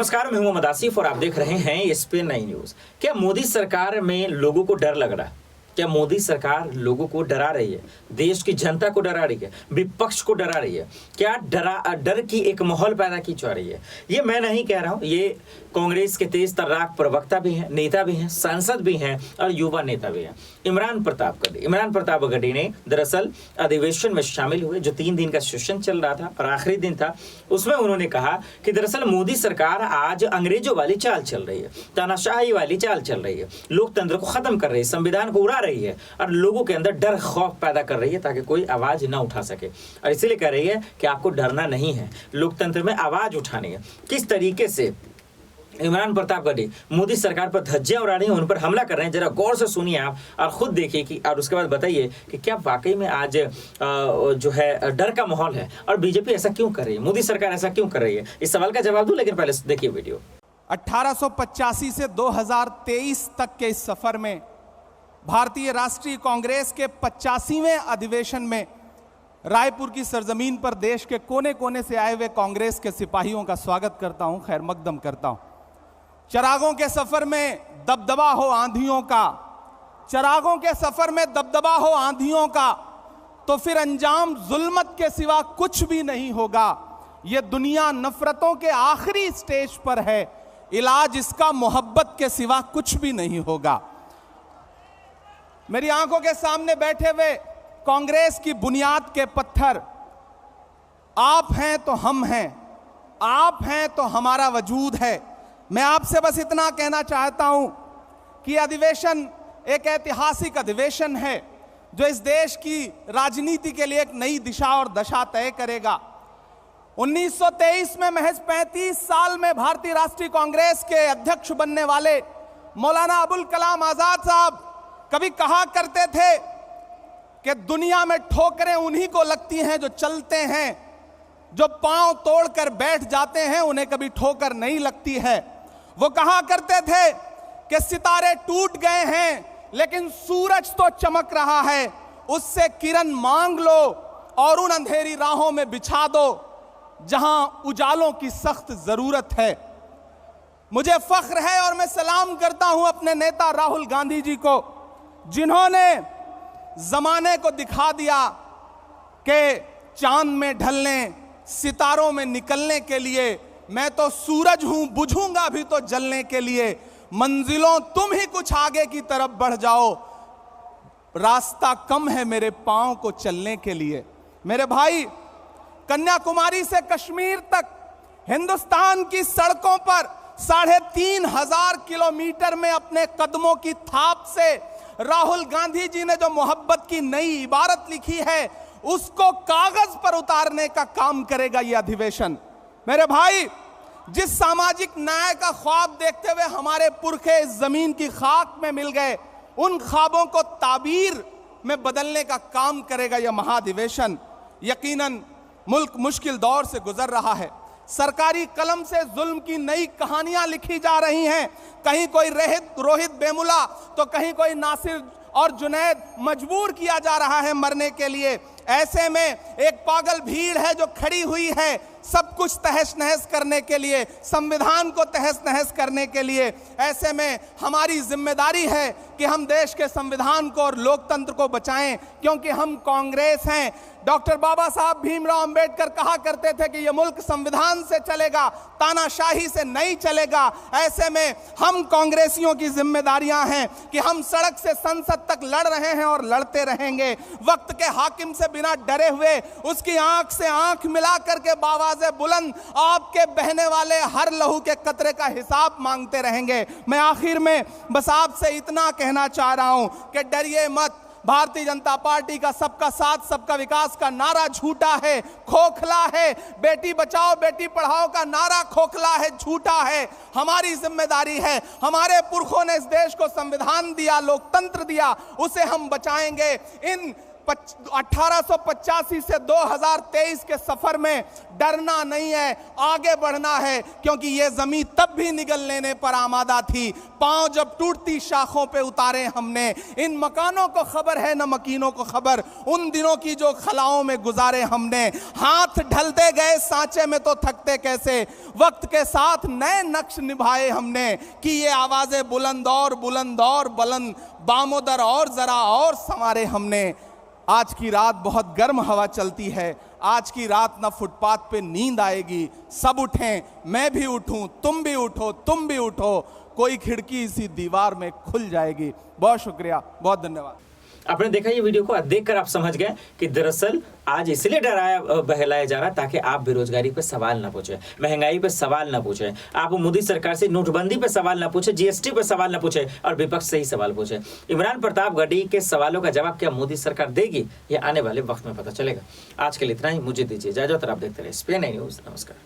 नमस्कार, मैं हूं मोहम्मद आसिफ और आप देख रहे हैं एसपीएन 9 न्यूज। क्या मोदी सरकार में लोगों को डर लग रहा है? क्या मोदी सरकार लोगों को डरा रही है? देश की जनता को डरा रही है? विपक्ष को डरा रही है? क्या डर की एक माहौल पैदा की जा रही है? ये मैं नहीं कह रहा हूं, ये कांग्रेस के तेज तर्राक प्रवक्ता भी हैं, नेता भी हैं, सांसद भी हैं और युवा नेता भी हैं। इमरान प्रताप गड्डी ने दरअसल अधिवेशन में शामिल हुए, जो 3 दिन का सेशन चल रहा था और आखिरी दिन था। उसमें उन्होंने कहा कि दरअसल मोदी सरकार आज अंग्रेजों वाली चाल चल रही है, तानाशाही वाली चाल चल रही है, लोकतंत्र को खत्म कर रही है, संविधान को उड़ा रही है और लोगों के अंदर डर खौफ पैदा कर रही है ताकि कोई आवाज ना उठा सके। और इसीलिए कह रही है कि आपको डरना नहीं है, लोकतंत्र में आवाज उठानी है। किस तरीके से इमरान प्रताप गड्डी मोदी सरकार पर धज्जियां उड़ा रहे हैं, उन पर हमला कर रहे हैं, जरा गौर से सुनिए आप और खुद देखिए कि और उसके बाद बताइए कि क्या वाकई में आज जो है डर का माहौल है और बीजेपी ऐसा क्यों कर रही है, मोदी सरकार ऐसा क्यों कर रही है। इस सवाल का जवाब दूं, लेकिन पहले देखिए वीडियो। 1885 से 2023 तक के इस सफर में भारतीय राष्ट्रीय कांग्रेस के 85वें अधिवेशन में रायपुर की सरजमीन पर देश के कोने कोने से आए हुए कांग्रेस के सिपाहियों का स्वागत करता हूं, खैर मकदम करता हूं। चिरागों के सफर में दबदबा हो आंधियों का, चिरागों के सफर में दबदबा हो आंधियों का, तो फिर अंजाम जुल्मत के सिवा कुछ भी नहीं होगा। ये दुनिया नफरतों के आखिरी स्टेज पर है, इलाज इसका मोहब्बत के सिवा कुछ भी नहीं होगा। मेरी आंखों के सामने बैठे हुए कांग्रेस की बुनियाद के पत्थर आप हैं तो हम हैं, आप हैं तो हमारा वजूद है। मैं आपसे बस इतना कहना चाहता हूं कि अधिवेशन एक ऐतिहासिक अधिवेशन है जो इस देश की राजनीति के लिए एक नई दिशा और दशा तय करेगा। 1923 में महज 35 साल में भारतीय राष्ट्रीय कांग्रेस के अध्यक्ष बनने वाले मौलाना अबुल कलाम आजाद साहब कभी कहा करते थे कि दुनिया में ठोकरें उन्हीं को लगती हैं जो चलते हैं, जो पांव तोड़कर बैठ जाते हैं उन्हें कभी ठोकर नहीं लगती है। वो कहा करते थे कि सितारे टूट गए हैं लेकिन सूरज तो चमक रहा है, उससे किरण मांग लो और उन अंधेरी राहों में बिछा दो जहां उजालों की सख्त जरूरत है। मुझे फख्र है और मैं सलाम करता हूं अपने नेता राहुल गांधी जी को, जिन्होंने जमाने को दिखा दिया कि चांद में ढलने, सितारों में निकलने के लिए मैं तो सूरज हूं, बुझूंगा भी तो जलने के लिए। मंजिलों तुम ही कुछ आगे की तरफ बढ़ जाओ, रास्ता कम है मेरे पांव को चलने के लिए। मेरे भाई, कन्याकुमारी से कश्मीर तक हिंदुस्तान की सड़कों पर 3500 किलोमीटर में अपने कदमों की थाप से राहुल गांधी जी ने जो मोहब्बत की नई इबारत लिखी है उसको कागज पर उतारने का काम करेगा यह अधिवेशन। मेरे भाई, जिस सामाजिक न्याय का ख्वाब देखते हुए हमारे पुरखे इस जमीन की खाक में मिल गए, उन ख्वाबों को ताबीर में बदलने का काम करेगा यह महाधिवेशन। यकीनन मुल्क मुश्किल दौर से गुजर रहा है, सरकारी कलम से जुल्म की नई कहानियां लिखी जा रही हैं। कहीं कोई रोहित वेमुला तो कहीं कोई नासिर और जुनैद मजबूर किया जा रहा है मरने के लिए। ऐसे में एक पागल भीड़ है जो खड़ी हुई है सब कुछ तहस नहस करने के लिए, संविधान को तहस नहस करने के लिए। ऐसे में हमारी जिम्मेदारी है कि हम देश के संविधान को और लोकतंत्र को बचाएं, क्योंकि हम कांग्रेस हैं। डॉक्टर बाबा साहब भीमराव अंबेडकर कहा करते थे कि यह मुल्क संविधान से चलेगा, तानाशाही से नहीं चलेगा। ऐसे में हम कांग्रेसियों की जिम्मेदारियां हैं कि हम सड़क से संसद तक लड़ रहे हैं और लड़ते रहेंगे। वक्त के हाकिम से बिना डरे हुए उसकी आंख से आंख मिला करके बावाज़े बुलंद आपके बहने वाले हर लहू के कतरे का हिसाब मांगते रहेंगे। मैं आखिर में बस आपसे इतना कहना चाह रहा हूं कि डरिए मत। भारतीय जनता पार्टी का सबका साथ सबका विकास का नारा झूठा है, खोखला है। बेटी बचाओ बेटी पढ़ाओ का नारा खोखला है, झूठा है। हमारी जिम्मेदारी है, हमारे पुरखों ने इस देश को संविधान दिया, लोकतंत्र दिया, उसे हम बचाएंगे। इन 1885 से 2023 के सफर में डरना नहीं है, आगे बढ़ना है, क्योंकि ये जमीन तब भी निगल लेने पर आमादा थी। पांव जब टूटती शाखों पे उतारे हमने। इन मकानों को खबर है न मकीनों को खबर, उन दिनों की जो खलाओं में गुजारे हमने। हाथ ढलते गए सांचे में तो थकते कैसे, वक्त के साथ नए नक्श निभाए हमने। कि ये आवाजें बुलंद और बुलंद, बामोदर और जरा और संवारे हमने। आज की रात बहुत गर्म हवा चलती है, आज की रात ना फुटपाथ पे नींद आएगी। सब उठें, मैं भी उठूं, तुम भी उठो, तुम भी उठो, कोई खिड़की इसी दीवार में खुल जाएगी। बहुत शुक्रिया, बहुत धन्यवाद। आपने देखा ये वीडियो को, देखकर आप समझ गए कि दरअसल आज इसलिए डराया बहलाया जा रहा ताकि आप बेरोजगारी पे सवाल ना पूछे, महंगाई पे सवाल ना पूछे, आप मोदी सरकार से नोटबंदी पे सवाल ना पूछे, जीएसटी पे सवाल ना पूछे और विपक्ष से ही सवाल पूछे। इमरान प्रतापगढ़ी के सवालों का जवाब क्या मोदी सरकार देगी, ये आने वाले वक्त में पता चलेगा। आज के लिए इतना ही, मुझे दीजिए इजाजत और आप देखते रहे SPN न्यूज़। नमस्कार।